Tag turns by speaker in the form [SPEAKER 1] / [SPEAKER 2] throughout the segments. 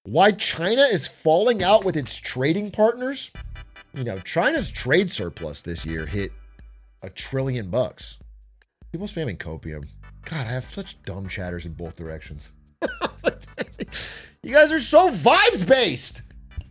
[SPEAKER 1] Why China is falling out with its trading partners? You know, China's trade surplus this year hit $1 trillion. People spamming copium. God, I have such dumb chatters in both directions. You guys are so vibes-based.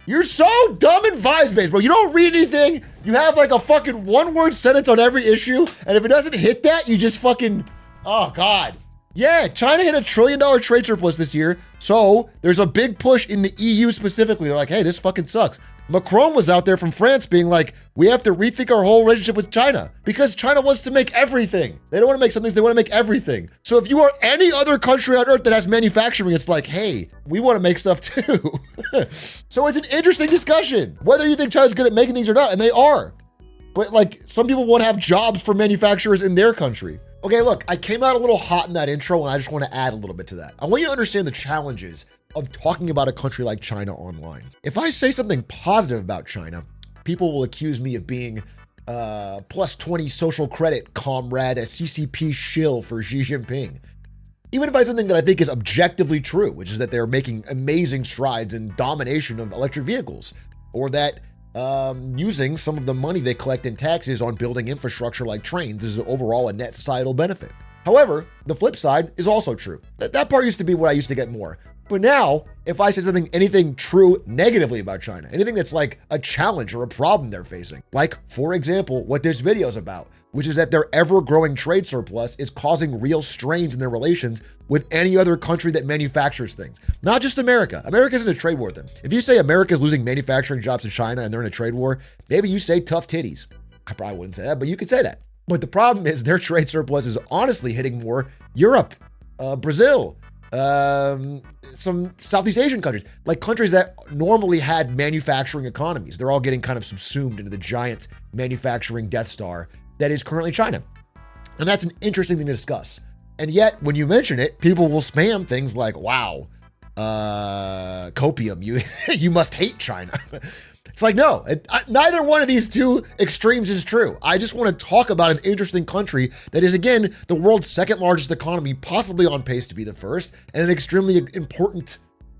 [SPEAKER 1] You're so dumb and vibes-based, bro. You don't read anything. You have like a fucking one-word sentence on every issue, and if it doesn't hit that, you just fucking, oh God. Yeah, China hit $1 trillion trade surplus this year, so there's a big push in the EU specifically. They're like, hey, this fucking sucks. Macron was out there from France being like, we have to rethink our whole relationship with China because China wants to make everything. They don't want to make some things, they want to make everything. So if you are any other country on earth that has manufacturing, it's like, hey, we want to make stuff too. So it's an interesting discussion, whether you think China's good at making things or not, and they are. But like, some people want to have jobs for manufacturers in their country. Okay, look, I came out a little hot in that intro and I just want to add a little bit to that. I want you to understand the challenges of talking about a country like China online. If I say something positive about China, people will accuse me of being plus 20 social credit comrade, a CCP shill for Xi Jinping. Even if I say something that I think is objectively true, which is that they're making amazing strides in domination of electric vehicles, or that using some of the money they collect in taxes on building infrastructure like trains is overall a net societal benefit. However, the flip side is also true. That part used to be what I used to get more. But now, if I say anything true negatively about China, anything that's like a challenge or a problem they're facing, like, for example, what this video is about, which is that their ever-growing trade surplus is causing real strains in their relations with any other country that manufactures things. Not just America. America isn't a trade war with them. If you say America is losing manufacturing jobs to China and they're in a trade war, maybe you say tough titties. I probably wouldn't say that, but you could say that. But the problem is their trade surplus is honestly hitting more Europe, Brazil, some Southeast Asian countries, like countries that normally had manufacturing economies. They're all getting kind of subsumed into the giant manufacturing Death Star that is currently China. And that's an interesting thing to discuss. And yet, when you mention it, people will spam things like, wow, copium, you must hate China. It's like, no, neither one of these two extremes is true. I just want to talk about an interesting country that is, again, the world's second largest economy, possibly on pace to be the first, and an extremely important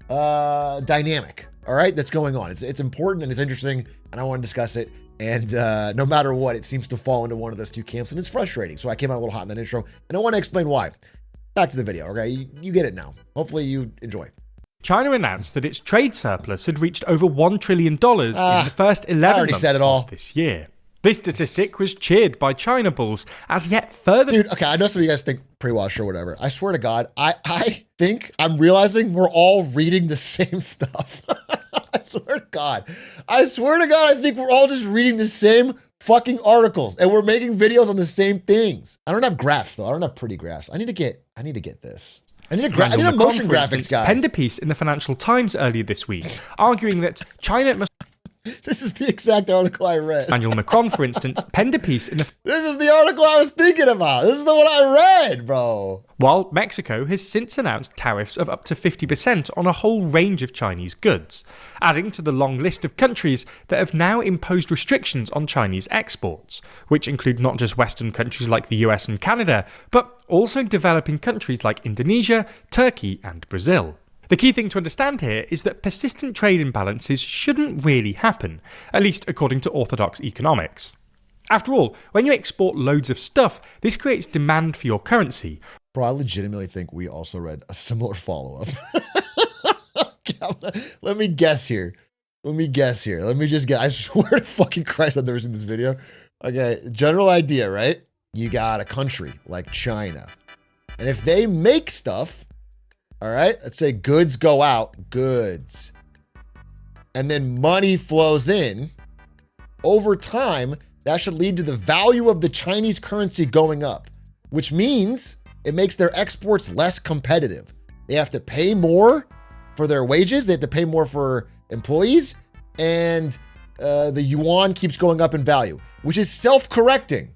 [SPEAKER 1] dynamic, all right, that's going on. It's important and it's interesting, and I want to discuss it. And no matter what, it seems to fall into one of those two camps, and it's frustrating. So I came out a little hot in that intro, and I want to explain why. Back to the video, okay? You get it now. Hopefully you enjoy.
[SPEAKER 2] China announced that its trade surplus had reached over $1 trillion in the first 11 months of this year. This statistic was cheered by China bulls as yet further...
[SPEAKER 1] Dude, okay, I know some of you guys think pre-wash or whatever. I swear to God, I think I'm realizing we're all reading the same stuff. I swear to God, I think we're all just reading the same fucking articles and we're making videos on the same things. I don't have graphs though. I don't have pretty graphs. I need to get this. I need a motion graphics guy.
[SPEAKER 2] Penned a piece in the Financial Times earlier this week, arguing that China must...
[SPEAKER 1] This is the exact article I read.
[SPEAKER 2] Emmanuel Macron, for instance, penned a piece in the...
[SPEAKER 1] This is the article I was thinking about. This is the one I read, bro.
[SPEAKER 2] While Mexico has since announced tariffs of up to 50% on a whole range of Chinese goods, adding to the long list of countries that have now imposed restrictions on Chinese exports, which include not just Western countries like the US and Canada, but also developing countries like Indonesia, Turkey, and Brazil. The key thing to understand here is that persistent trade imbalances shouldn't really happen, at least according to orthodox economics. After all, when you export loads of stuff, this creates demand for your currency.
[SPEAKER 1] Bro, I legitimately think we also read a similar follow-up. Let me guess here. Let me just guess. I swear to fucking Christ I've never seen this video. Okay, general idea, right? You got a country like China. And if they make stuff... All right, let's say goods go out, goods. And then money flows in. Over time, that should lead to the value of the Chinese currency going up, which means it makes their exports less competitive. They have to pay more for their wages. They have to pay more for employees. And the yuan keeps going up in value, which is self-correcting.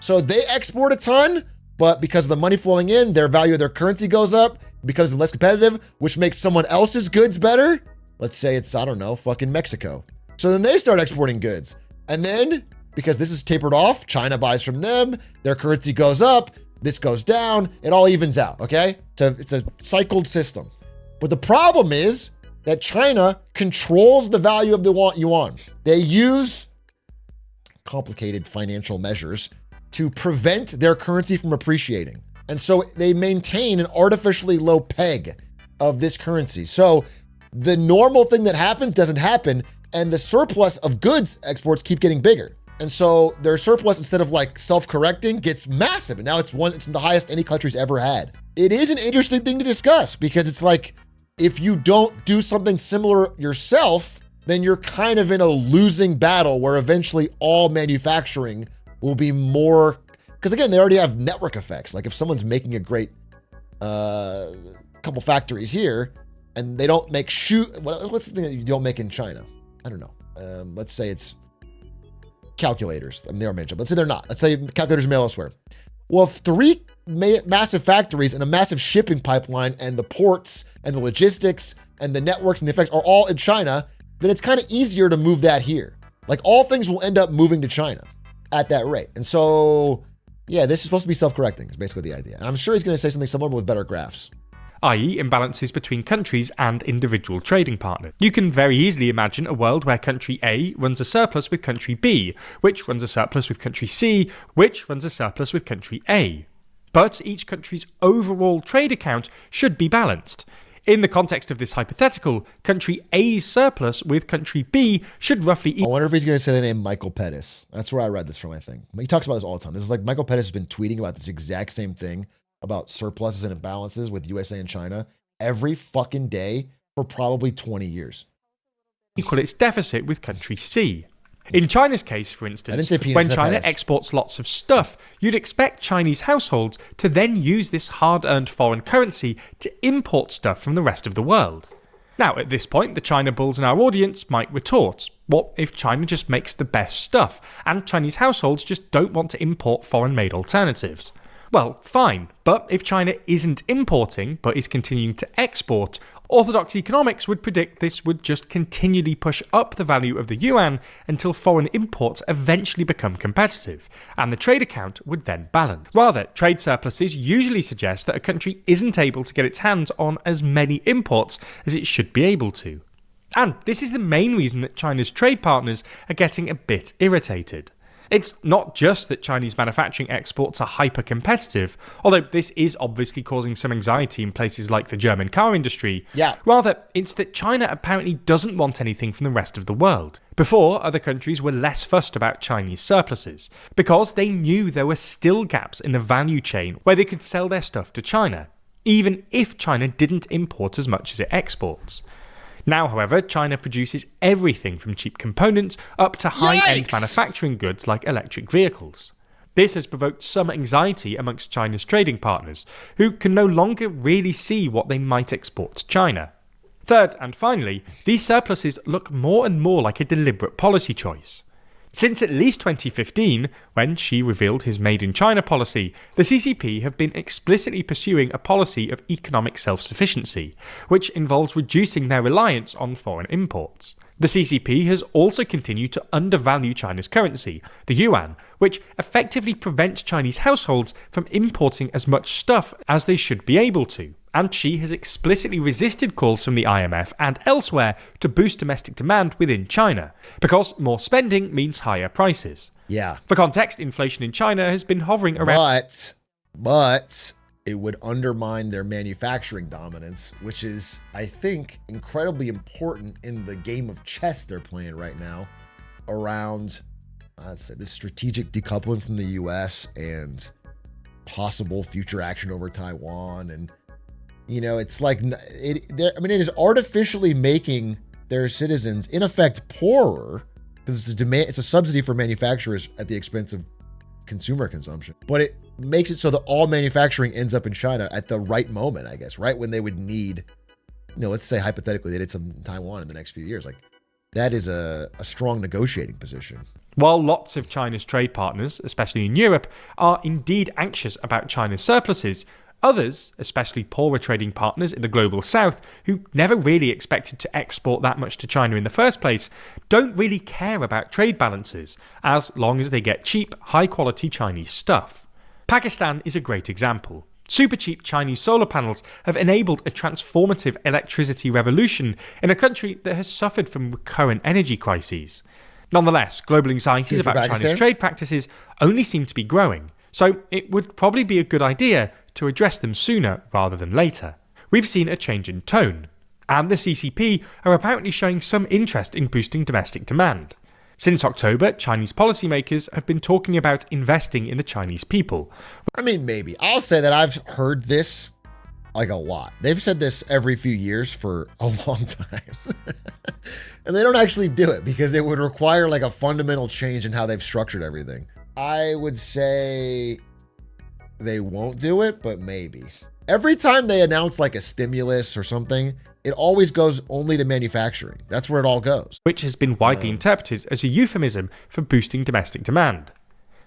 [SPEAKER 1] So they export a ton, but because of the money flowing in, their value of their currency goes up, becomes less competitive, which makes someone else's goods better. Let's say it's, I don't know, fucking Mexico. So then they start exporting goods. And then, because this is tapered off, China buys from them, their currency goes up, this goes down, it all evens out, okay? It's a cycled system. But the problem is, that China controls the value of the yuan. They use complicated financial measures to prevent their currency from appreciating. And so they maintain an artificially low peg of this currency. So the normal thing that happens doesn't happen, and the surplus of goods exports keep getting bigger. And so their surplus, instead of like self-correcting, gets massive. And now it's the highest any country's ever had. It is an interesting thing to discuss because it's like, if you don't do something similar yourself, then you're kind of in a losing battle where eventually all manufacturing will be more, because again, they already have network effects. Like if someone's making a great couple factories here and they don't make what's the thing that you don't make in China? I don't know. Let's say it's calculators. I mean, they are made, but let's say they're not. Let's say calculators made elsewhere. Well, if three massive factories and a massive shipping pipeline and the ports and the logistics and the networks and the effects are all in China, then it's kind of easier to move that here. Like all things will end up moving to China at that rate. And so, yeah, this is supposed to be self-correcting is basically the idea. And I'm sure he's going to say something similar but with better graphs.
[SPEAKER 2] I.e. imbalances between countries and individual trading partners. You can very easily imagine a world where country A runs a surplus with country B, which runs a surplus with country C, which runs a surplus with country A. But each country's overall trade account should be balanced. In the context of this hypothetical, country A's surplus with country B should roughly
[SPEAKER 1] I wonder if he's going to say the name Michael Pettis. That's where I read this from, I think. He talks about this all the time. This is like Michael Pettis has been tweeting about this exact same thing about surpluses and imbalances with USA and China every fucking day for probably 20 years.
[SPEAKER 2] Equal its deficit with country C. In China's case, for instance, when China exports lots of stuff, you'd expect Chinese households to then use this hard-earned foreign currency to import stuff from the rest of the world. Now, at this point, the China bulls in our audience might retort, what if China just makes the best stuff, and Chinese households just don't want to import foreign-made alternatives? Well, fine, but if China isn't importing, but is continuing to export, orthodox economics would predict this would just continually push up the value of the yuan until foreign imports eventually become competitive, and the trade account would then balance. Rather, trade surpluses usually suggest that a country isn't able to get its hands on as many imports as it should be able to. And this is the main reason that China's trade partners are getting a bit irritated. It's not just that Chinese manufacturing exports are hyper-competitive, although this is obviously causing some anxiety in places like the German car industry.
[SPEAKER 1] Yeah.
[SPEAKER 2] Rather, it's that China apparently doesn't want anything from the rest of the world. Before, other countries were less fussed about Chinese surpluses, because they knew there were still gaps in the value chain where they could sell their stuff to China, even if China didn't import as much as it exports. Now, however, China produces everything from cheap components up to high-end manufacturing goods like electric vehicles. This has provoked some anxiety amongst China's trading partners, who can no longer really see what they might export to China. Third, and finally, these surpluses look more and more like a deliberate policy choice. Since at least 2015, when Xi revealed his Made in China policy, the CCP have been explicitly pursuing a policy of economic self-sufficiency, which involves reducing their reliance on foreign imports. The CCP has also continued to undervalue China's currency, the yuan, which effectively prevents Chinese households from importing as much stuff as they should be able to. And Xi has explicitly resisted calls from the IMF and elsewhere to boost domestic demand within China, because more spending means higher prices.
[SPEAKER 1] Yeah.
[SPEAKER 2] For context, inflation in China has been hovering around...
[SPEAKER 1] But it would undermine their manufacturing dominance, which is, I think, incredibly important in the game of chess they're playing right now around, let's say, the strategic decoupling from the US and possible future action over Taiwan. And you know, it's like, it is artificially making their citizens, in effect, poorer because it's a subsidy for manufacturers at the expense of consumer consumption. But it makes it so that all manufacturing ends up in China at the right moment, I guess, right when they would need, let's say hypothetically they did some in Taiwan in the next few years. Like, that is a strong negotiating position.
[SPEAKER 2] While lots of China's trade partners, especially in Europe, are indeed anxious about China's surpluses, others, especially poorer trading partners in the global south, who never really expected to export that much to China in the first place, don't really care about trade balances, as long as they get cheap, high-quality Chinese stuff. Pakistan is a great example. Super cheap Chinese solar panels have enabled a transformative electricity revolution in a country that has suffered from recurrent energy crises. Nonetheless, global anxieties about China's trade practices only seem to be growing, so it would probably be a good idea to address them sooner rather than later. We've seen a change in tone, and the CCP are apparently showing some interest in boosting domestic demand. Since October, Chinese policymakers have been talking about investing in the Chinese people.
[SPEAKER 1] I mean, maybe. I'll say that I've heard this like a lot. They've said this every few years for a long time. And they don't actually do it because it would require like a fundamental change in how they've structured everything. I would say they won't do it, but maybe. Every time they announce like a stimulus or something, it always goes only to manufacturing. That's where it all goes.
[SPEAKER 2] Which has been widely interpreted as a euphemism for boosting domestic demand.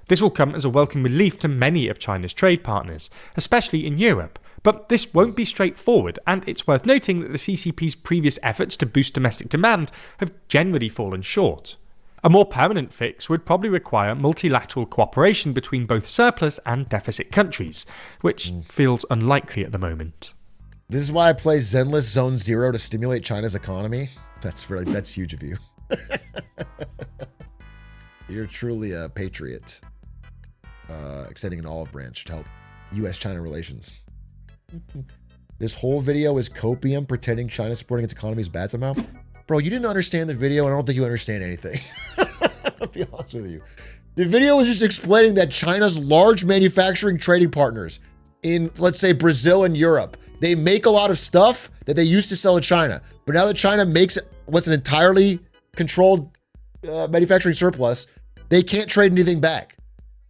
[SPEAKER 2] This will come as a welcome relief to many of China's trade partners, especially in Europe. But this won't be straightforward, and it's worth noting that the CCP's previous efforts to boost domestic demand have generally fallen short. A more permanent fix would probably require multilateral cooperation between both surplus and deficit countries, which feels unlikely at the moment.
[SPEAKER 1] This is why I play Zenless Zone Zero to stimulate China's economy. That's huge of you. You're truly a patriot, extending an olive branch to help U.S.-China relations. This whole video is copium pretending China supporting its economy is bad somehow. Bro, you didn't understand the video, and I don't think you understand anything. I'll be honest with you. The video was just explaining that China's large manufacturing trading partners in, let's say, Brazil and Europe, they make a lot of stuff that they used to sell to China. But now that China makes what's an entirely controlled manufacturing surplus, they can't trade anything back.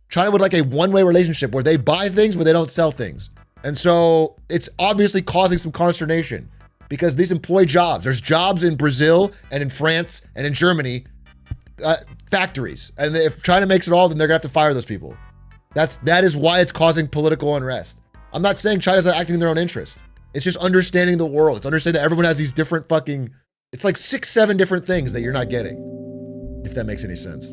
[SPEAKER 1] China would like a one-way relationship where they buy things, but they don't sell things. And so it's obviously causing some consternation because these employ jobs. There's jobs in Brazil and in France and in Germany, factories. And if China makes it all, then they're gonna have to fire those people. That is why it's causing political unrest. I'm not saying China's not acting in their own interest. It's just understanding the world. It's understanding that everyone has these different it's like 6, 7 different things that you're not getting, if that makes any sense.